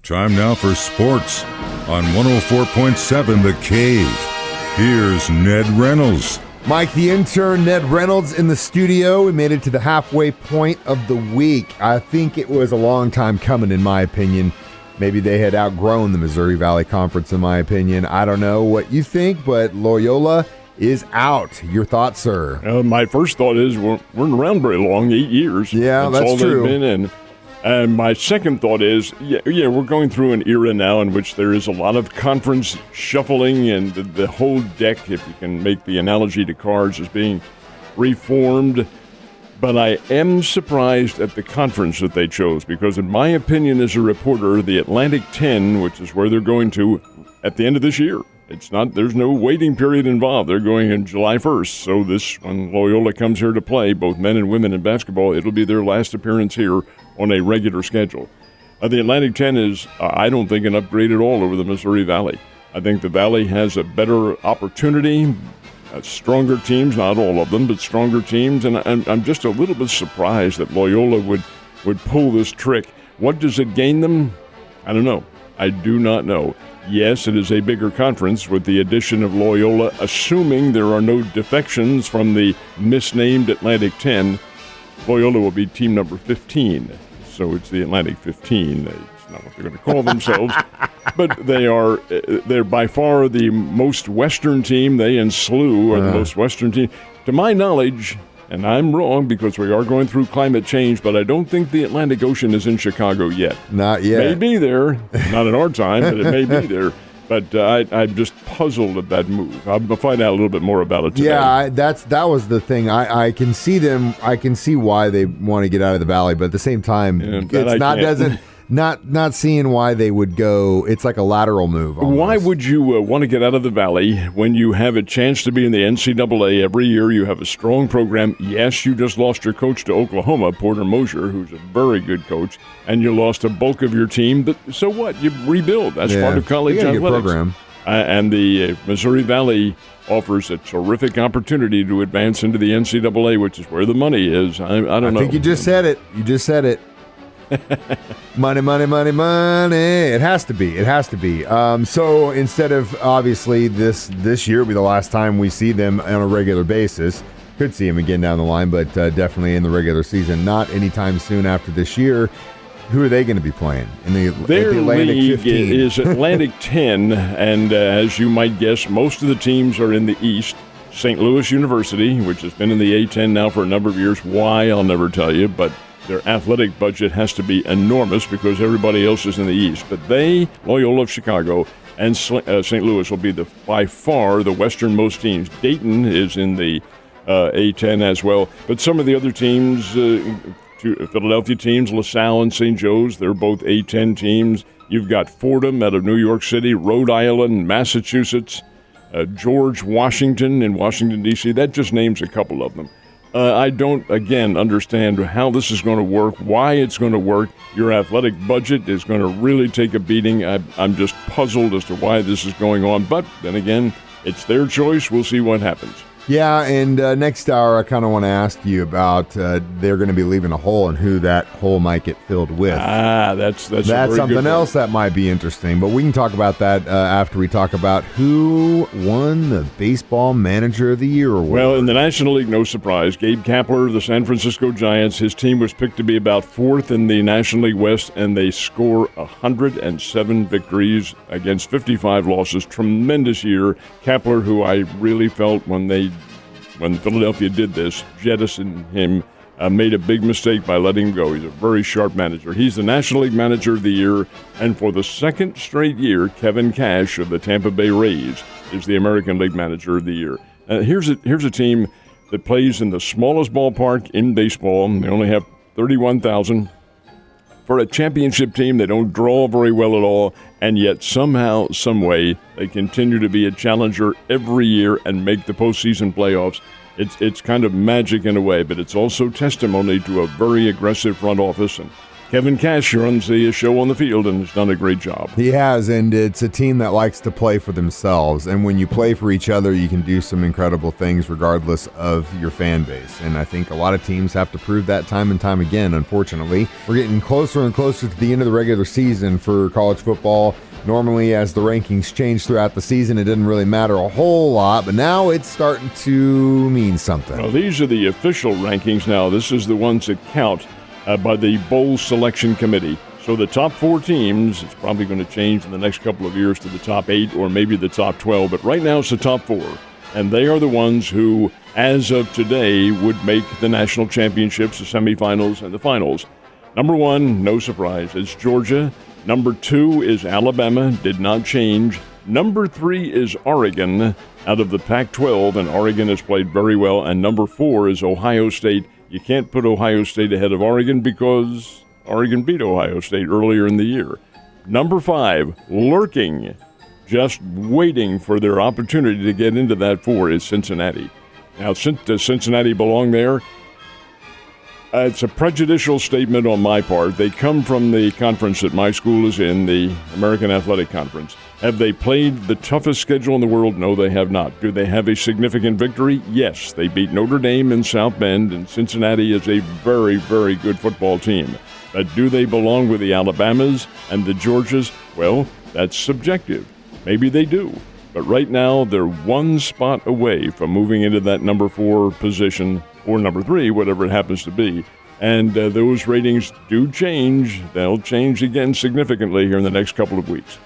Time now for sports on 104.7 The Cave. Here's Ned Reynolds. Mike, the intern, Ned Reynolds in the studio. We made it to the halfway point of the week. I think it was a long time coming, in my opinion. Maybe they had outgrown the Missouri Valley Conference, in my opinion. I don't know what you think, but Loyola is out. Your thoughts, sir? My first thought is we're around very long, 8 years. Yeah, that's all true. They've been in. And my second thought is, we're going through an era now in which there is a lot of conference shuffling, and the whole deck, if you can make the analogy to cards, is being reformed. But I am surprised at the conference that they chose, because in my opinion as a reporter, the Atlantic 10, which is where they're going to at the end of this year, there's no waiting period involved. They're going in July 1st. So when Loyola comes here to play, both men and women in basketball, it'll be their last appearance here on a regular schedule. The Atlantic 10 is, I don't think, an upgrade at all over the Missouri Valley. I think the Valley has a better opportunity, stronger teams, not all of them, but stronger teams. And I'm just a little bit surprised that Loyola would pull this trick. What does it gain them? I don't know. I do not know. Yes, it is a bigger conference with the addition of Loyola, assuming there are no defections from the misnamed Atlantic 10. Loyola will be team number 15, so it's the Atlantic 15. It's not what they're going to call themselves, but they're by far the most Western team. They and SLU are the most Western team. To my knowledge, and I'm wrong because we are going through climate change, but I don't think the Atlantic Ocean is in Chicago yet. Not yet. It may be there, not in our time, but it may be there. But I'm just puzzled at that move. I'll find out a little bit more about it today. Yeah, that was the thing. I can see them. I can see why they want to get out of the Valley, but at the same time, not seeing why they would go. It's like a lateral move. Almost. Why would you want to get out of the Valley when you have a chance to be in the NCAA every year? You have a strong program. Yes, you just lost your coach to Oklahoma, Porter Mosier, who's a very good coach, and you lost a bulk of your team. But so what? You rebuild. That's part of college athletics. Program. And the Missouri Valley offers a terrific opportunity to advance into the NCAA, which is where the money is. I don't know. I think you just said it. You just said it. Money, money, money, money. It has to be. It has to be. So instead of, obviously, this year will be the last time we see them on a regular basis. Could see them again down the line, but definitely in the regular season. Not anytime soon after this year. Who are they going to be playing? Their Atlantic league 15? Is Atlantic 10, and as you might guess, most of the teams are in the East. St. Louis University, which has been in the A10 now for a number of years. Why, I'll never tell you, but their athletic budget has to be enormous because everybody else is in the East. But Loyola of Chicago, and St. Louis will be by far the westernmost teams. Dayton is in the A10 as well. But some of the other teams, Philadelphia teams, LaSalle and St. Joe's, they're both A10 teams. You've got Fordham out of New York City, Rhode Island, Massachusetts, George Washington in Washington, D.C. That just names a couple of them. I don't, again, understand how this is going to work, why it's going to work. Your athletic budget is going to really take a beating. I'm just puzzled as to why this is going on. But then again, it's their choice. We'll see what happens. Yeah, and next hour I kind of want to ask you about they're going to be leaving a hole and who that hole might get filled with. That's something else that might be interesting. But we can talk about that after we talk about who won the Baseball Manager of the Year award. Well, in the National League, no surprise. Gabe Kapler of the San Francisco Giants, his team was picked to be about fourth in the National League West, and they score 107 victories against 55 losses. Tremendous year. Kapler, who I really felt when Philadelphia did this, jettisoned him, made a big mistake by letting him go. He's a very sharp manager. He's the National League Manager of the Year, and for the second straight year, Kevin Cash of the Tampa Bay Rays is the American League Manager of the Year. Here's a team that plays in the smallest ballpark in baseball. They only have 31,000. For a championship team, they don't draw very well at all, and yet somehow, some way, they continue to be a challenger every year and make the postseason playoffs. It's kind of magic in a way, but it's also testimony to a very aggressive front office. And Kevin Cash runs the show on the field and has done a great job. He has, and it's a team that likes to play for themselves. And when you play for each other, you can do some incredible things regardless of your fan base. And I think a lot of teams have to prove that time and time again, unfortunately. We're getting closer and closer to the end of the regular season for college football. Normally, as the rankings change throughout the season, it didn't really matter a whole lot, but now it's starting to mean something. Well, these are the official rankings now. This is the ones that count by the Bowl Selection Committee. So the top 4 teams, it's probably going to change in the next couple of years to the top 8 or maybe the top 12, but right now it's the top 4. And they are the ones who, as of today, would make the national championships, the semifinals, and the finals. Number 1, no surprise, it's Georgia. Number 2 is Alabama, did not change. Number 3 is Oregon out of the Pac-12, and Oregon has played very well. And number 4 is Ohio State. You can't put Ohio State ahead of Oregon because Oregon beat Ohio State earlier in the year. Number 5, lurking, just waiting for their opportunity to get into that 4, is Cincinnati. Now, does Cincinnati belong there? It's a prejudicial statement on my part. They come from the conference that my school is in, the American Athletic Conference. Have they played the toughest schedule in the world? No, they have not. Do they have a significant victory? Yes. They beat Notre Dame in South Bend, and Cincinnati is a very, very good football team. But do they belong with the Alabamas and the Georgias? Well, that's subjective. Maybe they do. But right now, they're one spot away from moving into that number 4 position, or number 3, whatever it happens to be. And those ratings do change. They'll change again significantly here in the next couple of weeks.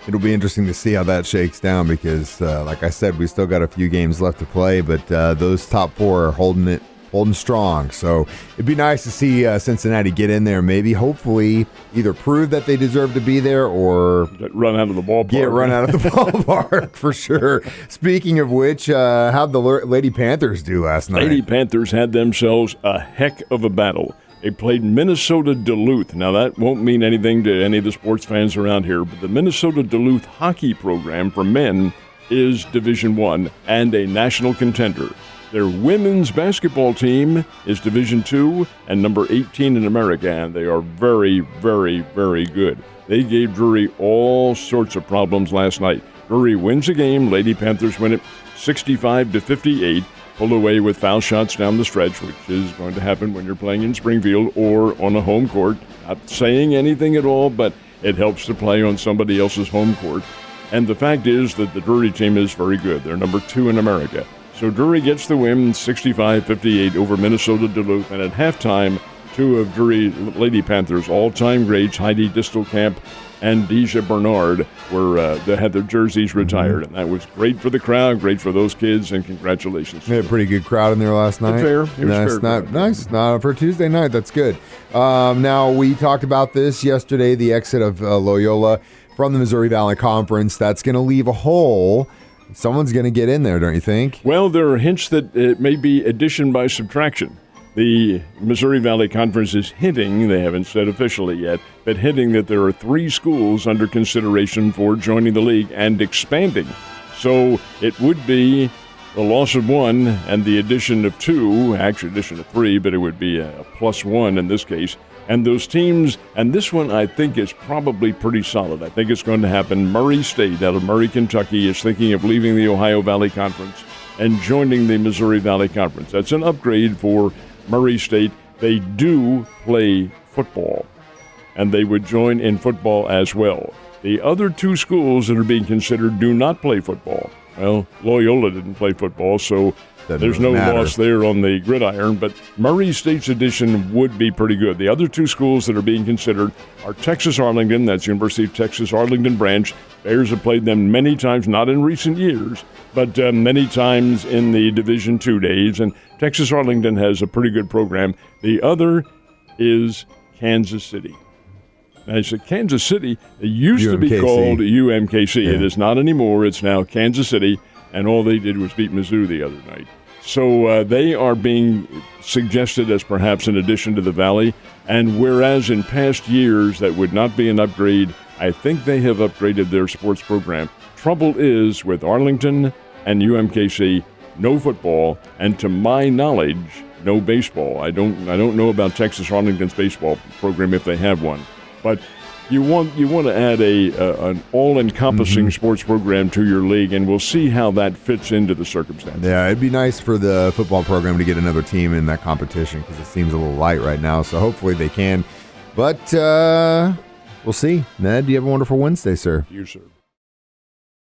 It'll be interesting to see how that shakes down because, like I said, we still got a few games left to play, but those top 4 are holding strong. So it'd be nice to see Cincinnati get in there, maybe, hopefully, either prove that they deserve to be there or get run out of the ballpark. Get run out of the ballpark, for sure. Speaking of which, how'd the Lady Panthers do last night? Lady Panthers had themselves a heck of a battle. They played Minnesota Duluth. Now, that won't mean anything to any of the sports fans around here, but the Minnesota Duluth hockey program for men is Division I and a national contender. Their women's basketball team is Division II and number 18 in America, and they are very, very, very good. They gave Drury all sorts of problems last night. Drury wins the game. Lady Panthers win it 65-58. Pulled away with foul shots down the stretch, which is going to happen when you're playing in Springfield or on a home court. Not saying anything at all, but it helps to play on somebody else's home court. And the fact is that the Drury team is very good. They're number 2 in America. So Drury gets the win 65-58 over Minnesota Duluth. And at halftime, 2 of Drury Lady Panthers' all-time greats, Heidi Distelkamp and Deja Bernard, they had their jerseys retired. And that was great for the crowd, great for those kids, and congratulations. They had a pretty good crowd in there last night. Fair. It was fair. Nice. For a Tuesday night, that's good. Now, we talked about this yesterday, the exit of Loyola from the Missouri Valley Conference. That's going to leave a hole. Someone's going to get in there, don't you think? Well, there are hints that it may be addition by subtraction. The Missouri Valley Conference is hinting, they haven't said officially yet, but hinting that there are 3 schools under consideration for joining the league and expanding. So it would be the loss of 1 and the addition of 2, actually addition of 3, but it would be a +1 in this case. And those teams, and this one I think is probably pretty solid. I think it's going to happen. Murray State out of Murray, Kentucky is thinking of leaving the Ohio Valley Conference and joining the Missouri Valley Conference. That's an upgrade for Murray State. They do play football, and they would join in football as well. The other 2 schools that are being considered do not play football. Well, Loyola didn't play football, so there's no loss there on the gridiron, but Murray State's addition would be pretty good. The other 2 schools that are being considered are Texas Arlington, that's University of Texas Arlington branch. Bears have played them many times, not in recent years, but many times in the Division II days, and Texas Arlington has a pretty good program. The other is Kansas City. Now, I said Kansas City, it used to be called UMKC. Yeah. It is not anymore. It's now Kansas City, and all they did was beat Mizzou the other night. So they are being suggested as perhaps an addition to the Valley, and whereas in past years that would not be an upgrade, I think they have upgraded their sports program. Trouble is with Arlington and UMKC, no football, and to my knowledge, no baseball. I don't know about Texas Arlington's baseball program if they have one, but you want to add an all-encompassing sports program to your league, and we'll see how that fits into the circumstances. Yeah, it'd be nice for the football program to get another team in that competition because it seems a little light right now. So hopefully they can. But we'll see. Ned, you have a wonderful Wednesday, sir. You, sir.